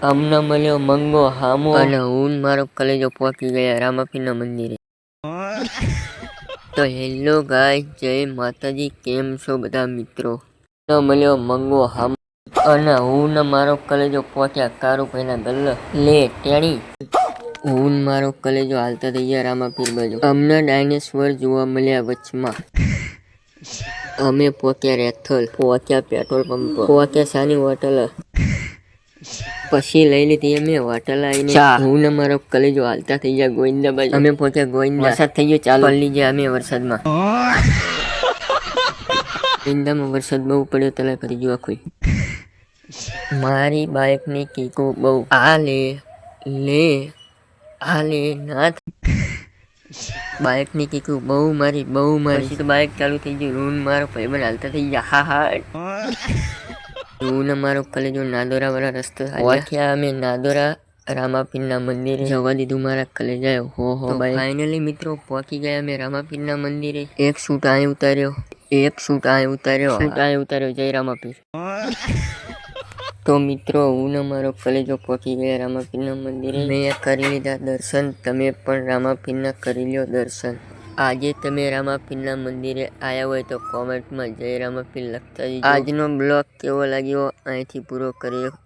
અમને મળ્યો મંગો હામો અને હું મારો કલેજો પહોંચી ગયા રામાપીરના મંદિરે. તો હેલો ગાઈસ, જય માતાજી. કેમ છો બધા મિત્રો? મળ્યો મંગો હામો અને હું ને મારો કલેજો પહોંચ્યા કારુભાઈના ગલ્લે લે ટેણી. હું મારો કલેજો હાલતા થઈ ગયા રામાપીર બાજુ. અમને ડાયનેસોર જોવા મળ્યા વચમાં. અમે પહોંચ્યા રેથલ, પહોંચ્યા પેટ્રોલ પંપ, પહોંચ્યા સાની હોટલ, પછી લઈ લીધી અમે હોટલ આવીને ચા. હું ને મારો કલેજો હાલતા થઈ ગયા ગોવિંદા બાજુ. અમે પહોંચ્યા ગોવિંદા. વરસાદ થઈ ગયો ચાલુ પડી ગયા અમે વરસાદમાં. ગોવિંદામાં વરસાદ બહુ પડ્યો તલા કરી ગયો આખું. મારી બાઇકની કીકો બહુ આ લે નાથ. બાઇકની કીકુ બહુ મારી પછી તો બાઇક ચાલુ થઈ ગયું. રૂન મારો ભાઈબંધ હાલતા થઈ ગયા. હા હું ને મારો કલેજો નાદોરા વાળા રસ્તે વાંખ્યા અમે નાદોરા રામાપીરના મંદિરે. જવા દીધું મારા કલેજાએ. હો ફાઇનલી મિત્રો પહોંચી ગયા અમે રામાપીરના મંદિરે. એક શૂટ અહીં ઉતાર્યો, શૂટ અહીં ઉતાર્યો. જય રામાપીર. તો મિત્રો હું ને મારો કલેજો પહોંચી ગયા રામાપીરના મંદિરે. મેં કરી લીધા દર્શન. તમે પણ રામાપીરના કરી લ્યો દર્શન. આજે તમે રામાપીરના મંદિરે આવ્યા હોય તો કોમેન્ટમાં જય રામાપીર લખતા જજો. આજનો બ્લોગ કેવો લાગ્યો અહીંથી પૂરો કરીએ.